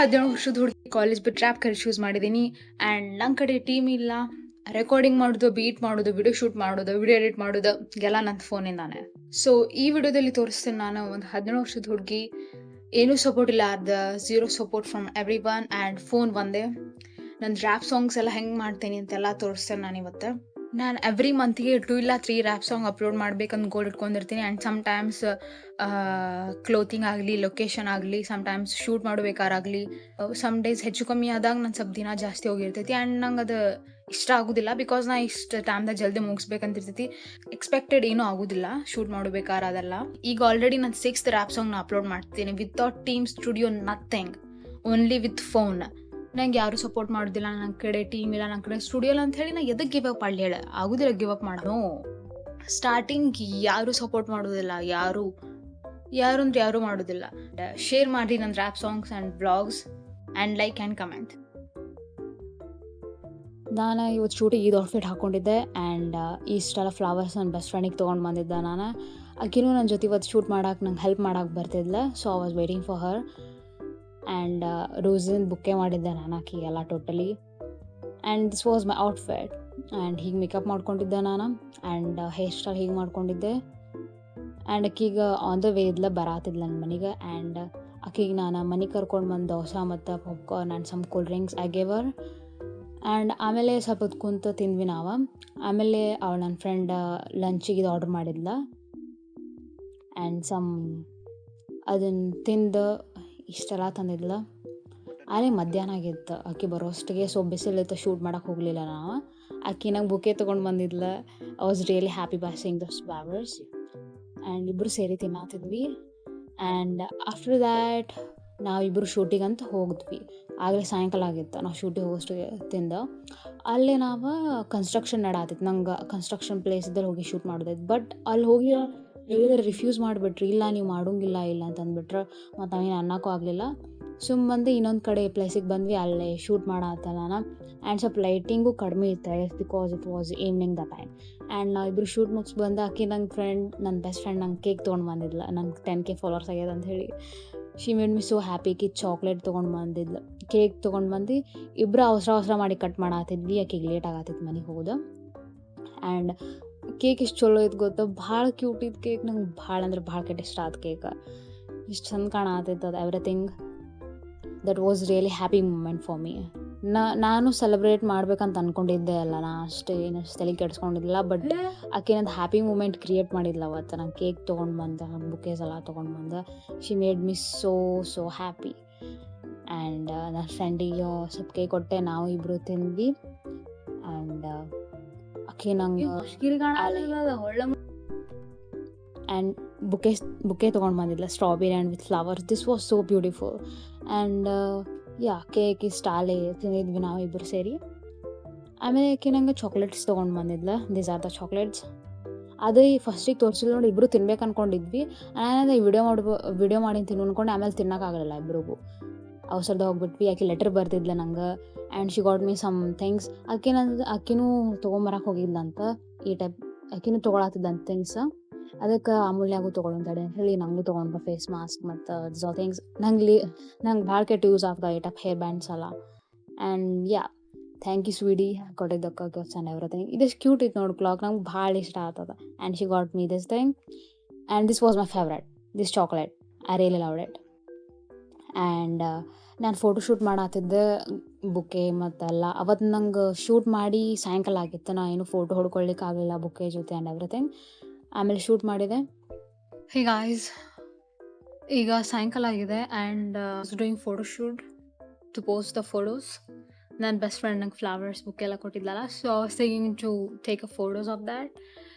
17 ವರ್ಷದ ಹುಡುಗಿ ಕಾಲೇಜ್ ಬಿಟ್ಟು ರ್ಯಾಪ್ ಕರಿ ಚೂಸ್ ಮಾಡಿದ್ದೀನಿ. ಆ್ಯಂಡ್ ನನ್ನ ಕಡೆ ಟೀಮ್ ಇಲ್ಲ. ರೆಕಾರ್ಡಿಂಗ್ ಮಾಡೋದು, ಬೀಟ್ ಮಾಡೋದು, ವಿಡಿಯೋ ಶೂಟ್ ಮಾಡೋದು, ವಿಡಿಯೋ ಎಡಿಟ್ ಮಾಡೋದು ಎಲ್ಲ ನನ್ನ ಫೋನಿಂದಾನೆ. ಸೊ ಈ ವಿಡಿಯೋದಲ್ಲಿ ತೋರಿಸ್ತೇನೆ ನಾನು ಒಂದು 17 ವರ್ಷದ ಹುಡುಗಿ, ಏನೂ ಸಪೋರ್ಟ್ ಇಲ್ಲ, zero support from every one and phone ಒಂದೇ. ನನ್ನ ರ್ಯಾಪ್ ಸಾಂಗ್ಸ್ ಎಲ್ಲ ಹೆಂಗೆ ಮಾಡ್ತೀನಿ ಅಂತೆಲ್ಲ ತೋರಿಸ್ತೇನೆ ನಾನು ಇವತ್ತು. ನಾನು ಎವ್ರಿ ಮಂತ್ಗೆ 2 ಇಲ್ಲ 3 ರ್ಯಾಪ್ ಸಾಂಗ್ ಅಪ್ಲೋಡ್ ಮಾಡ್ಬೇಕಂತ ಗೋಲ್ ಇಟ್ಕೊಂಡಿರ್ತೀನಿ. ಆ್ಯಂಡ್ ಸಮ್ಟೈಮ್ಸ್ ಕ್ಲೋತಿಂಗ್ ಆಗಲಿ, ಲೊಕೇಶನ್ ಆಗಲಿ, ಸಮ್ಟೈಮ್ಸ್ ಶೂಟ್ ಮಾಡಬೇಕಾರಾಗಲಿ, ಸಮ್ ಡೇಸ್ ಹೆಚ್ಚು ಕಮ್ಮಿ ಆದಾಗ ನಾನು ಸ್ವಲ್ಪ ದಿನ ಜಾಸ್ತಿ ಹೋಗಿರ್ತೈತಿ. ಆ್ಯಂಡ್ ನಂಗೆ ಅದು ಇಷ್ಟ ಆಗೋದಿಲ್ಲ, ಬಿಕಾಸ್ ನಾ ಇಷ್ಟು ಟೈಮ್ದಾಗ ಜಲ್ದಿ ಮುಗಿಸ್ಬೇಕಂತಿರ್ತೈತಿ. ಎಕ್ಸ್ಪೆಕ್ಟೆಡ್ ಏನೂ ಆಗೋದಿಲ್ಲ ಶೂಟ್ ಮಾಡಬೇಕಾರೆ ಅದೆಲ್ಲ. ಈಗ ಆಲ್ರೆಡಿ ನಾನು 6th ರ್ಯಾಪ್ ಸಾಂಗ್ನ ಅಪ್ಲೋಡ್ ಮಾಡ್ತೀನಿ without team studio, nothing, only with phone. ನಂಗೆ ಯಾರು ಸಪೋರ್ಟ್ ಮಾಡೋದಿಲ್ಲ, ನನ್ನ ಕಡೆ ಟೀಮ್ ಇಲ್ಲ, ನನ್ನ ಕಡೆ ಸ್ಟುಡಿಯೋ ಇಲ್ಲ ಅಂತ ಹೇಳಿ ನಾ ಎದಕ್ಕೆ ಗಿವ್ ಅಪ್ ಮಾಡಲಿ ಹೇಳ? ಆಗೋದಿಲ್ಲ ಗಿವ್ ಅಪ್ ಮಾಡೋಣ. ಸ್ಟಾರ್ಟಿಂಗ್ ಯಾರೂ ಸಪೋರ್ಟ್ ಮಾಡೋದಿಲ್ಲ, ಯಾರು ಅಂದ್ರೆ ಯಾರೂ ಮಾಡೋದಿಲ್ಲ. ಶೇರ್ ಮಾಡಿ ನನ್ನ rap songs and blogs and like and comment. ನಾನು ಇವತ್ತು ಶೂಟಿಗೆ ಇದು ಔಟ್ಫಿಟ್ ಹಾಕ್ಕೊಂಡಿದ್ದೆ. ಆ್ಯಂಡ್ ಇಷ್ಟೆಲ್ಲ ಫ್ಲವರ್ಸ್ ನನ್ನ ಬೆಸ್ಟ್ ಫ್ರೆಂಡಿಗೆ ತೊಗೊಂಡು ಬಂದಿದ್ದೆ ನಾನು. ಆಕಿನೂ ನನ್ನ ಜೊತೆ ಇವತ್ತು ಶೂಟ್ ಮಾಡೋಕೆ ನಂಗೆ ಹೆಲ್ಪ್ ಮಾಡೋಕೆ ಬರ್ತಿದ್ಲ. So I was waiting for her. And ರೋಸಿನ ಬುಕ್ಕೆ ಮಾಡಿದ್ದೆ ನಾನು ಆಕಿಗೆಲ್ಲ totally. And this was my outfit. And ಹೀಗೆ ಮೇಕಪ್ ಮಾಡ್ಕೊಂಡಿದ್ದೆ ನಾನು. ಆ್ಯಂಡ್ ಹೇರ್ ಸ್ಟೈಲ್ ಹೀಗೆ ಮಾಡ್ಕೊಂಡಿದ್ದೆ. ಆ್ಯಂಡ್ ಆಕಿಗೆ ಆನ್ ದ ವೇ ಇದ್ಲ ಬರಾತಿದ್ಲ ನನ್ನ ಮನೆಗೆ. ಆ್ಯಂಡ್ ಆಕಿಗೆ ನಾನು ಮನೆಗೆ ಕರ್ಕೊಂಡು ಬಂದು ದೋಸೆ ಮತ್ತು popcorn and some cool drinks I gave her. And ಆಮೇಲೆ ಸ್ವಲ್ಪ ಹೊತ್ತು ಕುಂತು ತಿಂದ್ವಿ ನಾವು. ಆಮೇಲೆ ಅವಳು ನನ್ನ ಫ್ರೆಂಡ್ ಲಂಚಿಗೆ ಇದು ಆರ್ಡ್ರ್ ಮಾಡಿದ್ಲ. ಆ್ಯಂಡ್ ಅದನ್ನು ತಿಂದು ಇಷ್ಟೆಲ್ಲ ತಂದಿದ್ಲ. ಆದರೆ ಮಧ್ಯಾಹ್ನ ಆಗಿತ್ತು ಆಕೆ ಬರೋಷ್ಟಿಗೆ. ಸೊ ಬಿಸಿಲಿತ್ತು, ಶೂಟ್ ಮಾಡೋಕೆ ಹೋಗಲಿಲ್ಲ ನಾವು. ಆಕೆ ನಂಗೆ ಬುಕ್ಕೆ ತೊಗೊಂಡು ಬಂದಿದ್ಲ. I was really happy by seeing those flowers. And ಇಬ್ಬರು ಸೇರಿ ತಿನ್ನತ್ತಿದ್ವಿ. ಆ್ಯಂಡ್ ಆಫ್ಟರ್ ದ್ಯಾಟ್ ನಾವಿಬ್ಬರು ಶೂಟಿಗಂತ ಹೋಗಿದ್ವಿ. ಆಗಲೇ ಸಾಯಂಕಾಲ ಆಗಿತ್ತು ನಾವು ಶೂಟಿಗೆ ಹೋಗೋಷ್ಟಿಗೆ ತಿಂದು. ಅಲ್ಲೇ ನಾವು ಕನ್ಸ್ಟ್ರಕ್ಷನ್ ನಡಾತಿತ್ತು. ನಂಗೆ ಕನ್ಸ್ಟ್ರಕ್ಷನ್ ಪ್ಲೇಸ್ ಇದ್ದಲ್ಲಿ ಹೋಗಿ ಶೂಟ್ ಮಾಡೋದೈತೆ. ಬಟ್ ಅಲ್ಲಿ ಹೋಗಿ ಹೇಳಿದ್ರೆ ರಿಫ್ಯೂಸ್ ಮಾಡಿಬಿಟ್ರಿ, ಇಲ್ಲ ನೀವು ಮಾಡೋಂಗಿಲ್ಲ ಇಲ್ಲ ಅಂತ ಅಂದ್ಬಿಟ್ರೆ. ಮತ್ತು ನಾವೇನು ಅನ್ನೋಕ್ಕೂ ಆಗಲಿಲ್ಲ. ಸುಮ್ಮನೆ ಇನ್ನೊಂದು ಕಡೆ ಪ್ಲೇಸಿಗೆ ಬಂದ್ವಿ, ಅಲ್ಲೇ ಶೂಟ್ ಮಾಡತ್ತಲ್ಲ ನಾನು. ಆ್ಯಂಡ್ ಸ್ವಲ್ಪ ಲೈಟಿಂಗು ಕಡಿಮೆ ಇತ್ತು, because it was evening the time. And ನಾವಿಬ್ಬರು ಶೂಟ್ ಮುಗಿಸಿ ಬಂದು ಆಕೆ ನನ್ನ ಫ್ರೆಂಡ್, ನನ್ನ ಬೆಸ್ಟ್ ಫ್ರೆಂಡ್ ನಂಗೆ ಕೇಕ್ ತೊಗೊಂಡು ಬಂದಿದ್ಲ. ನಂಗೆ 10K ಫಾಲೋವರ್ಸ್ ಆಗ್ಯದ ಅಂತ ಹೇಳಿ she made me so happy. Chocolate ತೊಗೊಂಡು ಬಂದಿದ್ಲು, ಕೇಕ್ ತೊಗೊಂಡು ಬಂದು ಇಬ್ಬರು ಅವಸರ ಮಾಡಿ ಕಟ್ ಮಾಡತ್ತಿದ್ವಿ. ಆಕೆಗೆ ಲೇಟ್ ಆಗತ್ತಿತ್ತು ಮನೆಗೆ ಹೋಗೋದು. ಆ್ಯಂಡ್ ಕೇಕ್ ಇಷ್ಟು ಚಲೋ ಇತ್ತು ಗೊತ್ತಾ, ಭಾಳ ಕ್ಯೂಟ್ ಇತ್ತು ಕೇಕ್. ನಂಗೆ ಭಾಳ ಅಂದ್ರೆ ಭಾಳ ಕೆಟ್ಟ ಇಷ್ಟ ಆದ ಕೇಕ್. ಇಷ್ಟು ಚಂದ ಕಾಣತ್ತಿತ್ತು ಅದು. Everything that was really happy moment for me. ನಾನು ಸೆಲೆಬ್ರೇಟ್ ಮಾಡ್ಬೇಕಂತ ಅಂದ್ಕೊಂಡಿದ್ದೆ ಅಲ್ಲ, ನಾ ಅಷ್ಟೇ ಏನು ತಲೆ ಕೆಡಿಸ್ಕೊಂಡಿದ್ದಿಲ್ಲ. ಬಟ್ ಆಕೆ ನಂದು ಹ್ಯಾಪಿ ಮೂಮೆಂಟ್ ಕ್ರಿಯೇಟ್ ಮಾಡಿದ್ಲ ಅವತ್ತು. ನಾನು ಕೇಕ್ ತೊಗೊಂಡು ಬಂದೆ, ಬುಕೇಸ್ ಎಲ್ಲ ತೊಗೊಂಡು ಬಂದೆ. She made me so happy. And ನನ್ನ ಫ್ರೆಂಡಿಗೆ ಸ್ವಲ್ಪ ಕೇಕ್ ಕೊಟ್ಟೆ, ನಾವು ಇಬ್ಬರು ತಿಂದ್ವಿ. ಆ್ಯಂಡ್ ಆಕೆ ನಂಗೆ ಆ್ಯಂಡ್ ಬುಕ್ಕೆ ತೊಗೊಂಡು ಬಂದಿದ್ಲ, strawberry and with flowers. This was so beautiful. And cake ಇಷ್ಟ ಅಲ್ಲೇ ತಿಂದಿದ್ವಿ ನಾವು ಇಬ್ಬರು ಸೇರಿ. ಆಮೇಲೆ ಆಕೆ ನಂಗೆ ಚಾಕ್ಲೇಟ್ಸ್ ತೊಗೊಂಡು ಬಂದಿದ್ಲ. These are the chocolates. ಅದೇ ಫಸ್ಟಿಗೆ ತೋರಿಸಿಲ್ಲ ನೋಡಿ, ಇಬ್ಬರು ತಿನ್ಬೇಕು ಅಂದ್ಕೊಂಡಿದ್ವಿ. ನಾನು ವಿಡಿಯೋ ಮಾಡಿ ತಿನ್ನು ಅಂದ್ಕೊಂಡು ಆಮೇಲೆ ತಿನ್ನೋಕ್ಕಾಗಲಿಲ್ಲ ಇಬ್ಬರಿಗೂ. ಅವಸರದ ಹೋಗ್ಬಿಟ್ವಿ. ಆಕೆ ಲೆಟರ್ ಬರ್ತಿದ್ಲ ನಂಗೆ. And she got me some things. ಆಕೆನೂ ತೊಗೊಂಬರಕ್ಕೆ ಹೋಗಿದ್ಲಂತ. ಈ ಟೈಪ್ ಆಕೆನೂ ತೊಗೊಳತ್ತಿದ್ದಂತ ಥಿಂಗ್ಸ್. ಅದಕ್ಕೆ ಅಮೂಲ್ಯಾಗೂ ತೊಗೊಳಂತಡೆ ಅಂತ ಹೇಳಿ ನಂಗೂ ತೊಗೊಂಡು ಫೇಸ್ ಮಾಸ್ಕ್ ಮತ್ತು ದಿಸ್ ಥಿಂಗ್ಸ್. ನಂಗೆ ಭಾಳ ಕೆಟ್ಟ ಯೂಸ್ ಆಗ್ತಾವೆ ಈ ಟೈಪ್ ಹೇರ್ ಬ್ಯಾಂಡ್ಸ್ ಎಲ್ಲ. ಆ್ಯಂಡ್ ಥ್ಯಾಂಕ್ ಯು ಸ್ವೀಡಿ ಕೊಟ್ಟಿದ್ದಕ್ಕೆ ಗಿಫ್ಟ್ಸ್ ಆ್ಯಂಡ್ ಎವ್ರಿಥಿಂಗ್. ಇದಷ್ಟು ಕ್ಯೂಟ್ ಇತ್ತು ನೋಡಿ ಕ್ಲಾಕ್, ನಂಗೆ ಭಾಳ ಇಷ್ಟ ಆಗ್ತದೆ. And she got me this thing. And this was my favourite, this chocolate. I really loved it. And ನಾನು ಫೋಟೋಶೂಟ್ ಮಾಡತ್ತಿದ್ದೆ ಬುಕ್ಕೆ ಮತ್ತೆಲ್ಲ. ಅವತ್ತು ನಂಗೆ ಶೂಟ್ ಮಾಡಿ ಸಾಯಂಕಾಲ ಆಗಿತ್ತು. ನಾ ಏನು ಫೋಟೋ ಹೊಡ್ಕೊಳ್ಳಿಕ್ಕೆ ಆಗಲಿಲ್ಲ ಬುಕ್ಕೆ ಜೊತೆ ಆ್ಯಂಡ್ ಎವ್ರಿಥಿಂಗ್. ಆಮೇಲೆ ಶೂಟ್ ಮಾಡಿದೆ. ಹೇ ಗಾಯ್ಸ್, ಈಗ ಸಾಯಂಕಾಲ ಆಗಿದೆ. And doing photoshoot to post the photos. ನನ್ನ ಬೆಸ್ಟ್ ಫ್ರೆಂಡ್ ನಂಗೆ ಫ್ಲವರ್ಸ್ ಬುಕ್ ಎಲ್ಲ ಕೊಟ್ಟಿದ್ದಲ್ಲ. So I was thinking to take a photos of that.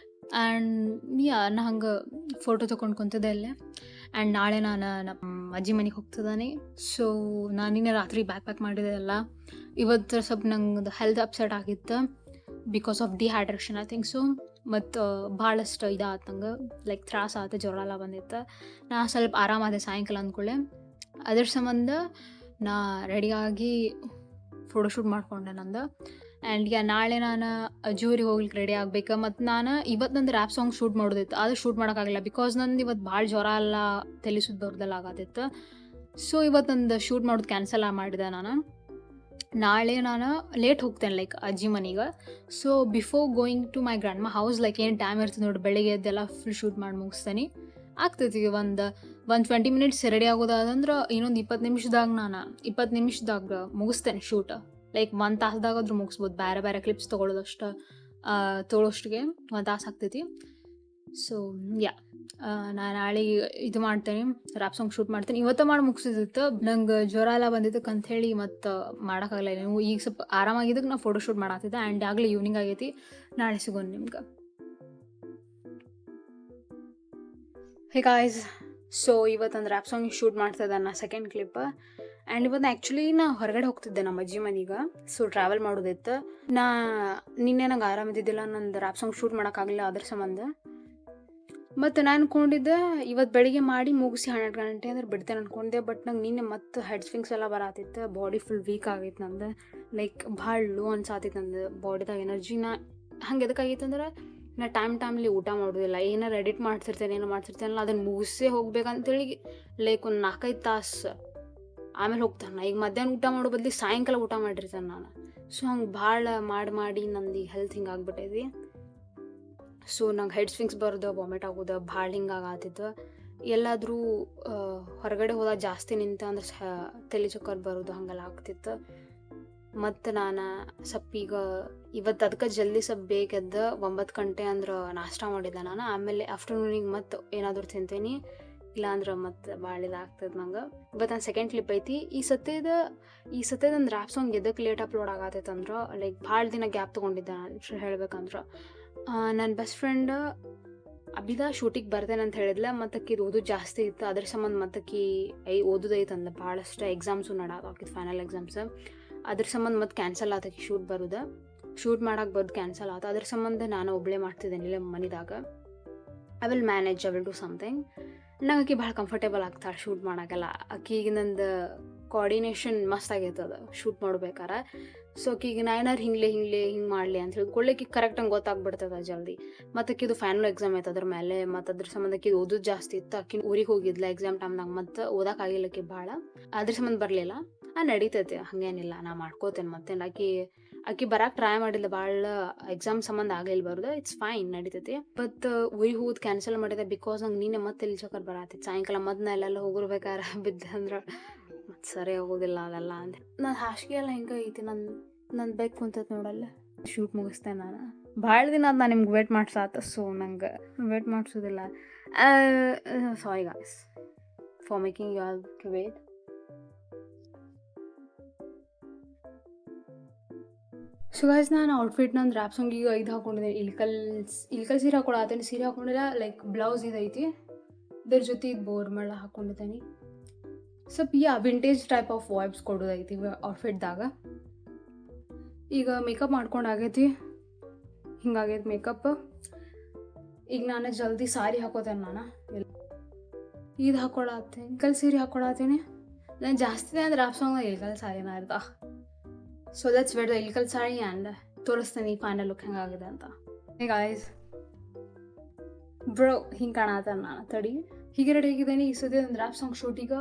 And ನಾ ಹಂಗೆ ಫೋಟೋ ತೊಗೊಂಡು ಕುಂತಿದ್ದೆ ಅಲ್ಲೇ. ಆ್ಯಂಡ್ ನಾಳೆ ನಾನು ನಮ್ಮ ಅಜ್ಜಿ ಮನೆಗೆ ಹೋಗ್ತಿದ್ದಾನೆ. ಸೊ ನಾನಿನ್ನೆ ರಾತ್ರಿ ಬ್ಯಾಕ್ ಪ್ಯಾಕ್ ಮಾಡಿದೆ ಅಲ್ಲ. ಇವತ್ತು ಸ್ವಲ್ಪ ನಂಗೆ ಹೆಲ್ತ್ ಅಪ್ಸೆಟ್ ಆಗಿತ್ತು because of dehydration I think so. ಮತ್ತು ಭಾಳಷ್ಟು ಇದಾಯ್ತು ನಂಗೆ, ಲೈಕ್ ತ್ರಾಸ ಆಯ್ತು, ಜ್ವರ ಎಲ್ಲ ಬಂದಿತ್ತು. ನಾ ಸ್ವಲ್ಪ ಆರಾಮಾದೆ ಸಾಯಂಕಾಲ ಅಂದ್ಕೊಳ್ಳೆ. ಅದ್ರ ಸಂಬಂಧ ನಾ ರೆಡಿಯಾಗಿ ಫೋಟೋಶೂಟ್ ಮಾಡ್ಕೊಂಡೆ ನಂದು. ಆ್ಯಂಡ್ ನಾಳೆ ನಾನು ಅಜ್ಜೂರಿಗೆ ಹೋಗ್ಲಿಕ್ಕೆ ರೆಡಿ ಆಗ್ಬೇಕು. ಮತ್ತು ನಾನು ಇವತ್ತು ನಂದು ರ್ಯಾಪ್ ಸಾಂಗ್ ಶೂಟ್ ಮಾಡೋದಿತ್ತು, ಅದು ಶೂಟ್ ಮಾಡೋಕ್ಕಾಗಲ್ಲ ಬಿಕಾಸ್ ನಂದು ಇವತ್ತು ಭಾಳ ಜ್ವರ ಎಲ್ಲ ತಲೆ ಸುತ್ತು ಬರೋದೆಲ್ಲ ಆಗತ್ತಿತ್ತು. ಸೊ ಇವತ್ತು ನಂದು ಶೂಟ್ ಮಾಡೋದು ಕ್ಯಾನ್ಸಲ್ ಮಾಡಿದೆ ನಾನು. ನಾಳೆ ನಾನು ಲೇಟ್ ಹೋಗ್ತೇನೆ ಲೈಕ್ ಅಜ್ಜಿ ಮನೆಗೆ. So before going to my grandma house like ಏನು ಟೈಮ್ ಇರ್ತದೆ ನೋಡಿ, ಬೆಳಿಗ್ಗೆ ಎದ್ದೆಲ್ಲ ಫುಲ್ ಶೂಟ್ ಮಾಡಿ ಮುಗಿಸ್ತೇನೆ. ಆಗ್ತೈತಿ ಒಂದು 20 ಮಿನಿಟ್ಸ್ ರೆಡಿ ಆಗೋದಾದಂದ್ರೆ ಇನ್ನೊಂದು 20 ನಿಮಿಷದಾಗ ಮುಗಿಸ್ತೇನೆ ಶೂಟ್. ಲೈಕ್ 1 ತಾಸ್ದಾಗಾದ್ರೂ ಮುಗಿಸ್ಬೋದು. ಬೇರೆ ಕ್ಲಿಪ್ಸ್ ತೊಗೊಳೋಷ್ಟಿಗೆ 1 ತಾಸು ಆಗ್ತೈತಿ. ಸೊ ನಾನು ನಾಳೆ ಇದು ಮಾಡ್ತೇನೆ, ರ್ಯಾಪ್ ಸಾಂಗ್ ಶೂಟ್ ಮಾಡ್ತೇನೆ. ಇವತ್ತು ಮಾಡಿ ಮುಗಿಸಿದಿತ್ತು. ನಂಗೆ ಜ್ವರ ಎಲ್ಲ ಬಂದಿದ್ದಕ್ಕೆ ಅಂಥೇಳಿ ಮತ್ತು ಮಾಡೋಕ್ಕಾಗಲ್ಲ. ನೀವು ಈಗ ಸ್ವಲ್ಪ ಆರಾಮಾಗಿದ್ದಕ್ಕೆ ನಾನು ಫೋಟೋ ಶೂಟ್ ಮಾಡಾಕ್ತಿದ್ದೆ. ಆ್ಯಂಡ್ ಆಗಲೇ ಈವ್ನಿಂಗ್ ಆಗೈತಿ. ನಾಳೆ ಸಿಗೋಣ ನಿಮ್ಗೆ. ಹೇ ಗಾಯ್ಸ್, ಸೊ ಇವತ್ತೊಂದು ರ್ಯಾಪ್ ಸಾಂಗ್ ಶೂಟ್ ಮಾಡ್ತಾಯಿದ್ದೆ ನಾ ಸೆಕೆಂಡ್ ಕ್ಲಿಪ್. ಆ್ಯಂಡ್ ಇವತ್ತು ಆ್ಯಕ್ಚುಲಿ ನಾ ಹೊರಗಡೆ ಹೋಗ್ತಿದ್ದೆ ನಮ್ಮ ಅಜ್ಜಿ ಮನೆಗೆ. ಸೊ ಟ್ರಾವೆಲ್ ಮಾಡೋದಿತ್ತು. ನಿನ್ನೆ ನಂಗೆ ಆರಾಮಿದ್ದಿದ್ದಿಲ್ಲ, ನಂದು ರ್ಯಾಪ್ ಸಾಂಗ್ ಶೂಟ್ ಮಾಡೋಕ್ಕಾಗಲಿಲ್ಲ ಅದ್ರ ಸಂಬಂಧ. ಮತ್ತು ನಾನು ಅಂದ್ಕೊಂಡಿದ್ದೆ ಇವತ್ತು ಬೆಳಿಗ್ಗೆ ಮಾಡಿ ಮುಗಿಸಿ 12 ಗಂಟೆ ಅಂದ್ರೆ ಬಿಡ್ತೇನೆ ಅಂದ್ಕೊಂಡಿದ್ದೆ. ಬಟ್ ನಂಗೆ ನಿನ್ನೆ ಮತ್ತು ಹೆಡ್ ಸ್ವಿಂಗ್ಸ್ ಎಲ್ಲ ಬರತ್ತಿತ್ತು. ಬಾಡಿ ಫುಲ್ ವೀಕ್ ಆಗೈತೆ ನಂದು. ಲೈಕ್ ಭಾಳ ಲೋ ಅನ್ಸಾತಿತ್ತು ನಂದು ಬಾಡಿದಾಗ ಎನರ್ಜಿನ. ಹಂಗೆ ಎದಕ್ಕಾಗಿತ್ತು ಅಂದ್ರೆ ನಾ ಟೈಮ್ಲಿ ಊಟ ಮಾಡೋದಿಲ್ಲ. ಏನಾರು ಎಡಿಟ್ ಮಾಡ್ತಿರ್ತೇನಲ್ಲ ಅದನ್ನು ಮುಗಿಸೇ ಹೋಗ್ಬೇಕಂತೇಳಿ ಲೈಕ್ ಒಂದು 4-5 ತಾಸು ಆಮೇಲೆ ಹೋಗ್ತಾನೆ. ಈಗ ಮಧ್ಯಾಹ್ನ ಊಟ ಮಾಡೋ ಬದಲಿ ಸಾಯಂಕಾಲ ಊಟ ಮಾಡಿರ್ತಾನೆ ನಾನು. ಸೊ ಹಂಗೆ ಭಾಳ ಮಾಡಿ ನಂದು ಈಗ ಹೆಲ್ತ್ ಹಿಂಗೆ ಆಗ್ಬಿಟ್ಟೈತಿ. ಸೊ ನಂಗೆ ಹೆಡ್ ಸ್ವಿಂಗ್ಸ್ ಬರೋದು, ವಾಮಿಟ್ ಆಗೋದು, ಭಾಳ ಹಿಂಗಾಗತ್ತಿತ್ತು. ಎಲ್ಲಾದರೂ ಹೊರಗಡೆ ಹೋದಾಗ ಜಾಸ್ತಿ ಅಂದ್ರೆ ತಲೆ ಚಕ್ಕರ್ ಬರೋದು ಹಾಗೆಲ್ಲ ಆಗ್ತಿತ್ತು. ಮತ್ತು ನಾನು ಸ್ವಲ್ಪ ಇವತ್ತು ಅದಕ್ಕೆ ಜಲ್ದಿ ಸ್ವಲ್ಪ ಬೇಕೆದ್ದು 9 ಗಂಟೆ ಅಂದ್ರೆ ನಾಷ್ಟ ಮಾಡಿದ್ದೆ ನಾನು. ಆಮೇಲೆ ಆಫ್ಟರ್ನೂನಿಗೆ ಮತ್ತು ಏನಾದರೂ ತಿಂತೀನಿ, ಇಲ್ಲಾಂದ್ರೆ ಮತ್ತು ಭಾಳ ಇದಾಗ್ತದೆ ನಂಗೆ. ಇವತ್ತು ನಾನು ಸೆಕೆಂಡ್ ಕ್ಲಿಪ್ ಐತಿ. ಈ ಸತ್ಯದೊಂದು ರ್ಯಾಪ್ ಸಾಂಗ್ ಎದಕ್ಕೆ ಲೇಟ್ ಅಪ್ಲೋಡ್ ಆಗತ್ತೈತೆ ಅಂದ್ರೆ ಲೈಕ್ ಭಾಳ ದಿನ ಗ್ಯಾಪ್ ತೊಗೊಂಡಿದ್ದೆ ನಾನು ಹೇಳ್ಬೇಕಂದ್ರೆ. ನನ್ನ ಬೆಸ್ಟ್ ಫ್ರೆಂಡ್ ಅಬಿದಾ ಶೂಟಿಗೆ ಬರ್ತೇನೆ ಅಂತ ಹೇಳಿದ್ಲ. ಮತ್ತಕ್ಕೆ ಓದೋದು ಜಾಸ್ತಿ ಇತ್ತು, ಅದ್ರ ಸಂಬಂಧ ಮತ್ತಕ್ಕೆ ಓದೋದೈತೆ ಅಂದ. ಭಾಳಷ್ಟು ಎಕ್ಸಾಮ್ಸು ಹಾಕಿದ್ದು ಫೈನಲ್ ಎಕ್ಸಾಮ್ಸ್. ಅದ್ರ ಸಂಬಂಧ ಮತ್ತು ಕ್ಯಾನ್ಸಲ್ ಆತಕ್ಕೆ ಶೂಟ್ ಮಾಡೋಕೆ ಬರೋದು ಕ್ಯಾನ್ಸಲ್ ಆತ. ಅದ್ರ ಸಂಬಂಧ ನಾನು ಒಬ್ಬಳೇ ಮಾಡ್ತಿದ್ದೇನೆ ಇಲ್ಲೇ ಮನೆದಾಗ. I will do something. ನಂಗೆ ಆಕೆ ಭಾಳ ಕಂಫರ್ಟೇಬಲ್ ಆಗ್ತಾಳೆ ಶೂಟ್ ಮಾಡೋಕ್ಕೆಲ್ಲ. ಆಕೆಗೆ ನಂದು ಕೋಆರ್ಡಿನೇಷನ್ ಮಸ್ತ್ ಆಗೈತದ ಶೂಟ್ ಮಾಡ್ಬೇಕಾರೆ. ಸೊ ಆಕೆಗೆ ನಾ ಏನಾರು ಹಿಂಗೆ ಮಾಡಲಿ ಅಂತ ಹೇಳ್ಕೊಳ್ಳಿಕ್ಕೆ ಕರೆಕ್ಟಂಗೆ ಗೊತ್ತಾಗ್ಬಿಡ್ತದೆ ಜಲ್ದಿ. ಮತ್ತು ಆಕಿದು ಫೈನಲ್ ಎಕ್ಸಾಮ್ ಐತೆ ಅದ್ರ ಮೇಲೆ. ಮತ್ತು ಅದ್ರ ಸಂಬಂಧ ಆಕಿದು ಓದೋದು ಜಾಸ್ತಿ ಇತ್ತು. ಆಕಿನ ಊರಿಗೆ ಹೋಗಿದ್ಲ ಎಕ್ಸಾಮ್ ಟೈಮ್ನಾಗ. ಮತ್ತು ಓದೋಕ್ಕಾಗಿಲ್ಲ ಆಕೆ ಭಾಳ, ಅದ್ರ ಸಂಬಂಧ ಬರಲಿಲ್ಲ. ನಡೀತೈತೆ, ಹಾಗೇನಿಲ್ಲ, ನಾ ಮಾಡ್ಕೋತೇನೆ. ಮತ್ತೇನು ಆಕೆ ಬರೋಕೆ ಟ್ರೈ ಮಾಡಿಲ್ಲ ಭಾಳ, ಎಕ್ಸಾಮ್ ಸಂಬಂಧ ಆಗಲಿಲ್ಲ ಬರೋದು. It's fine, ನಡೀತೈತಿ. ಬಟ್ ಊರಿಗೆ ಹೋಗೋದು ಕ್ಯಾನ್ಸಲ್ ಮಾಡಿದೆ ಬಿಕಾಸ್ ನಂಗೆ ನೀನೆ ಮತ್ತೆ ಇಲ್ಲಿ ಚಕ್ಕರ್ ಬರತ್ತಿತ್ತು. ಸಾಯಂಕಾಲ ಮೊದಲು ಎಲ್ಲೆಲ್ಲ ಹೋಗಿರ್ಬೇಕಾರೆ ಬಿದ್ದೆ ಅಂದ್ರೆ ಮತ್ತು ಸರಿ ಆಗೋದಿಲ್ಲ ಅದೆಲ್ಲ ಅಂದ್ರೆ. ನಾನು ಹಾಸಿಗೆ ಎಲ್ಲ ಹಿಂಗೆ ಐತಿ, ನನ್ನ ಬೆಕ್ ಕುಂತೈತೆ ನೋಡಲ್ಲ. ಶೂಟ್ ಮುಗಿಸ್ತೇನೆ ನಾನು. ಭಾಳ ದಿನ ಅದು ನಾನು ನಿಮ್ಗೆ ವೇಟ್ ಮಾಡ್ಸಾತ. ಸೊ ನಂಗೆ ವೇಟ್ ಮಾಡಿಸೋದಿಲ್ಲ. Sorry guys for making you all to wait. So guys, ನಾನು ಔಟ್ಫಿಟ್ ನಂದು ರ್ಯಾಪ್ ಸಾಂಗಿಗೆ ಇದು ಹಾಕೊಂಡಿದ್ದೀನಿ. ಇಲ್ಕಲ್ ಸೀರೆ ಹಾಕೊಳತ್ತೀನಿ. ಸೀರೆ ಹಾಕೊಂಡಿಲ್ಲ, ಲೈಕ್ ಬ್ಲೌಸ್ ಇದೈತಿ, ಇದ್ರ ಜೊತೆ ಇದು ಬೋರ್ಮಳ ಹಾಕೊಂಡಿದ್ದೀನಿ. ಸ್ವಲ್ಪ ವಿಂಟೇಜ್ ಟೈಪ್ ಆಫ್ ವೈಬ್ಸ್ ಕೊಡೋದೈತಿ ಔಟ್ಫಿಟ್ದಾಗ. ಈಗ ಮೇಕಪ್ ಮಾಡ್ಕೊಂಡು ಆಗೈತಿ, ಹಿಂಗಾಗೈತಿ ಮೇಕಪ್. ಈಗ ನಾನು ಜಲ್ದಿ ಸಾರಿ ಹಾಕೋತೇನೆ. ನಾನು ಇದು ಹಾಕೊಳತ್ತೀನಿ, ಇಲ್ಕಲ್ ಸೀರೆ ಹಾಕೊಳತ್ತೀನಿ. ನಾನು ಜಾಸ್ತಿ ಅಂದ್ರೆ ರ್ಯಾಪ್ ಸಾಂಗ್ನಾಗ ಇಲ್ಕಲ್ ಸಾರಿನ ಇರ್ತಾ. So let's wear the Ilkal sari and ತೋರಿಸ್ತೀನಿ ಫೈನಲ್ ಲುಕ್ ಹೆಂಗಾಗಿದೆ ಅಂತ. ಹೇ ಗಾಯ್ಸ್, ಬ್ರೋ ಹಿಂಗೆ ಕಾಣತ್ತಾನ ನಾನು. ತಡಿ, ಹೀಗೆ ರೆಡಿ ಆಗಿದ್ದೇನೆ. ಈ ಸದ್ಯ ಒಂದು ರ್ಯಾಪ್ ಸಾಂಗ್ ಶೂಟಿಗೆ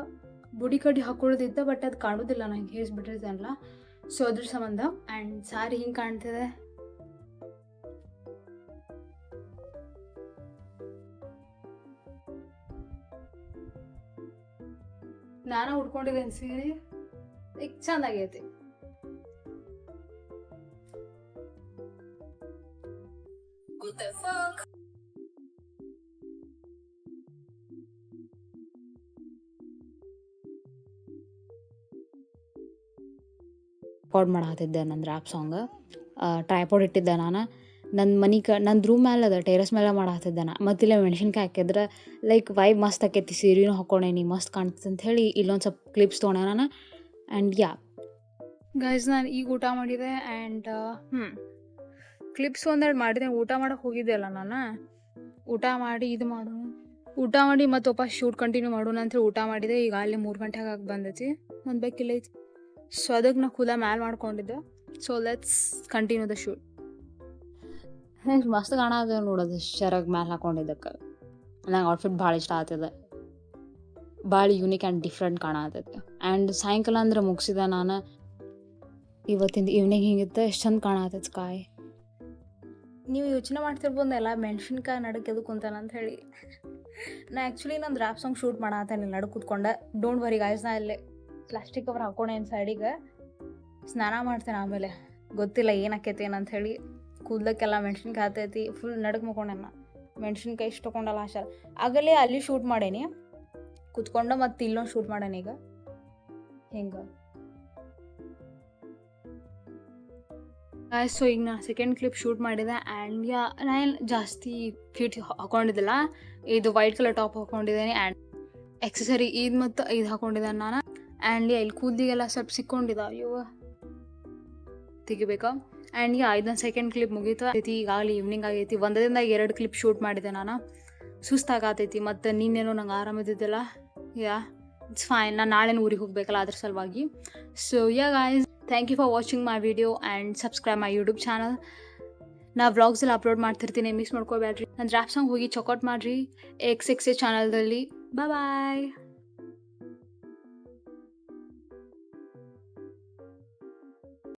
ಬುಡಿ ಕಡ್ಡಿ ಹಾಕೊಳ್ಳೋದಿತ್ತು, ಬಟ್ ಅದು ಕಾಣೋದಿಲ್ಲ, ನಂಗೆ ಹೇಸ್ಬಿಟ್ಟಿರ್ತೇನಲ್ಲ. ಸೊ ಅದ್ರ ಸಂಬಂಧ. ಆ್ಯಂಡ್ ಸಾರಿ ಹಿಂಗೆ ಕಾಣ್ತಿದೆ. ನಾನು ಉಟ್ಕೊಂಡಿದ್ದೇನೆ ಸೀರೆ, ಲೈಕ್ ಚೆಂದಾಗೈತಿ. ರೆಕಾರ್ಡ್ ಮಾಡತ್ತಿದ್ದೆ ನನ್ನ ರ್ಯಾಪ್ ಸಾಂಗ್. ಟ್ರೈಪಾಡ್ ಇಟ್ಟಿದ್ದೆ ನಾನು. ನನ್ನ ರೂಮ್ ಮೇಲೆ ಅದ, ಟೆರೆಸ್ ಮೇಲೆ ಮಾಡತ್ತಿದ್ದೆ ನಾನು. ಮತ್ತಿಲ್ಲ ಮೆಣಸಿನ್ಕಾಯಿ ಹಾಕಿದ್ರೆ ಲೈಕ್ ವೈಬ್ ಮಸ್ತ್ ಆಕೈತಿ. ಸೀರೆನೂ ಹಾಕೊಂಡೇನಿ, ಮಸ್ತ್ ಕಾಣ್ತದೆ ಅಂತ ಹೇಳಿ ಇಲ್ಲೊಂದು ಸ್ವಲ್ಪ ಕ್ಲಿಪ್ಸ್ ತೊಗೊಂಡೆ ನಾನು. ಆ್ಯಂಡ್ ಗೈಸ್, ನಾನು ಈಗ ಊಟ ಮಾಡಿದೆ. ಆ್ಯಂಡ್ ಕ್ಲಿಪ್ಸ್ ಒಂದೆರಡು ಮಾಡಿದೆ. ಊಟ ಮಾಡೋಕೆ ಹೋಗಿದ್ದೆ ಅಲ್ಲ ನಾನು. ಊಟ ಮಾಡಿ ಮತ್ತು ವಾಪಸ್ ಶೂಟ್ ಕಂಟಿನ್ಯೂ ಮಾಡೋಣ ಅಂತೇಳಿ ಊಟ ಮಾಡಿದೆ. ಈಗ ಅಲ್ಲಿ 3 ಗಂಟೆಗೆ ಆಗಿ ಬಂದೈತಿ. ಒಂದು ಬೇಕಿಲ್ಲ ಐತಿ. ಸೊ ಅದಕ್ಕೆ ನಾ ಖುದ ಮ್ಯಾಲೆ ಮಾಡ್ಕೊಂಡಿದ್ದೆ. So let's continue the shoot. ಮಸ್ತ್ ಕಾಣೋದು ನೋಡೋದು ಶರಗ್ ಮ್ಯಾಲೆ ಹಾಕೊಂಡಿದ್ದಕ್ಕೆ. ನಂಗೆ ಔಟ್ಫಿಟ್ ಭಾಳ ಇಷ್ಟ ಆಗ್ತದೆ. ಭಾಳ ಯೂನಿಕ್ ಆ್ಯಂಡ್ ಡಿಫ್ರೆಂಟ್ ಕಾಣತೈತಿ. ಆ್ಯಂಡ್ ಸಾಯಂಕಾಲ ಅಂದ್ರೆ ಮುಗಿಸಿದೆ ನಾನು. ಇವತ್ತಿಂದ ಈವ್ನಿಂಗ್ ಹಿಂಗಿತ್ತು, ಎಷ್ಟು ಚಂದ ಕಾಣತೈತಿ ಸ್ಕೈ. ನೀವು ಯೋಚನೆ ಮಾಡ್ತಿರ್ಬೋದು ಎಲ್ಲ ಮೆಣಸಿನ್ಕಾಯಿ ನಡಕ್ಕೆ ಎದಕ್ಕೆ ಕುಂತಾನ ಅಂತ ಹೇಳಿ. ನಾ ಆ್ಯಕ್ಚುಲಿ ನಂದು ರ್ಯಾಪ್ ಸಾಂಗ್ ಶೂಟ್ ಮಾಡತ್ತೇನೆ ನಡುಕ್ ಕೂತ್ಕೊಂಡೆ. ಡೋಂಟ್ ವರಿ ಗಾಯ್ಸ್, ನಾ ಇಲ್ಲೇ ಪ್ಲಾಸ್ಟಿಕ್ ಕವರ್ ಹಾಕೊಂಡೇನು ಸೈಡಿಗೆ ಸ್ನಾನ ಮಾಡ್ತೇನೆ. ಆಮೇಲೆ ಗೊತ್ತಿಲ್ಲ ಏನಾಕೈತಿ ಏನಂತ ಹೇಳಿ. ಕೂದ್ಲಕ್ಕೆಲ್ಲ ಮೆಣಸಿನ್ಕಾಯಿ ಹತ್ತೈತಿ, ಫುಲ್ ನಡಕ್ ಮಕ್ಕೊಂಡೆನ. ಮೆಣಸಿನ್ಕಾಯಿ ಇಷ್ಟು ತೊಗೊಂಡಲ್ಲ ಆಶಾರ. ಆಗಲೇ ಅಲ್ಲಿ ಶೂಟ್ ಮಾಡೇನಿ ಕೂತ್ಕೊಂಡು, ಮತ್ತು ಇಲ್ಲೊಂದು ಶೂಟ್ ಮಾಡೇನಿ ಈಗ ಹಿಂಗೆ. ಸೊ ಈಗ ನಾನು ಸೆಕೆಂಡ್ ಕ್ಲಿಪ್ ಶೂಟ್ ಮಾಡಿದೆ. ಆ್ಯಂಡ್ ನಾನು ಜಾಸ್ತಿ ಫಿಟ್ ಹಾಕೊಂಡಿದ್ದಿಲ್ಲ. ಇದು white colour top ಹಾಕ್ಕೊಂಡಿದ್ದೇನೆ and accessory ಇದು ಮತ್ತು ಇದು ಹಾಕ್ಕೊಂಡಿದ್ದೇನೆ ನಾನು. ಆ್ಯಂಡ್ ಇಲ್ಲಿ ಕೂದಲಿಗೆಲ್ಲ ಸ್ವಲ್ಪ ಸಿಕ್ಕೊಂಡಿದ್ದ, ಅಯ್ಯೋ ತೆಗಿಬೇಕಾ. ಆ್ಯಂಡ್ ಇದನ್ನ ಸೆಕೆಂಡ್ ಕ್ಲಿಪ್ ಮುಗೀತು ಈಗಾಗಲೇ ಈವ್ನಿಂಗ್ ಆಗೈತಿ. ಒಂದರಿಂದ 2 ಕ್ಲಿಪ್ ಶೂಟ್ ಮಾಡಿದೆ ನಾನು. ಸುಸ್ತಾಗತೈತಿ, ಮತ್ತು ನೀನೇನೋ ನಂಗೆ ಆರಾಮಿದ್ದಿದ್ದಿಲ್ಲ. ಇಟ್ಸ್ ಫೈನ್, ನಾನು ನಾಳೆ ಊರಿಗೆ ಹೋಗಬೇಕಲ್ಲ ಅದ್ರ ಸಲುವಾಗಿ. So guys, thank you for watching my video and subscribe my YouTube channel. ನಾ ವ್ಲಾಗ್ಸ್ ಎಲ್ಲ ಅಪ್ಲೋಡ್ ಮಾಡ್ತಿರ್ತೀನಿ, ಮಿಸ್ ಮಾಡ್ಕೋಬೇಡ್ರಿ. ನನ್ನ ರ್ಯಾಪ್ ಸಾಂಗ್ ಹೋಗಿ ಚೆಕ್ಔಟ್ ಮಾಡಿರಿ XXA ಚಾನಲ್ದಲ್ಲಿ. ಬಾಯ್.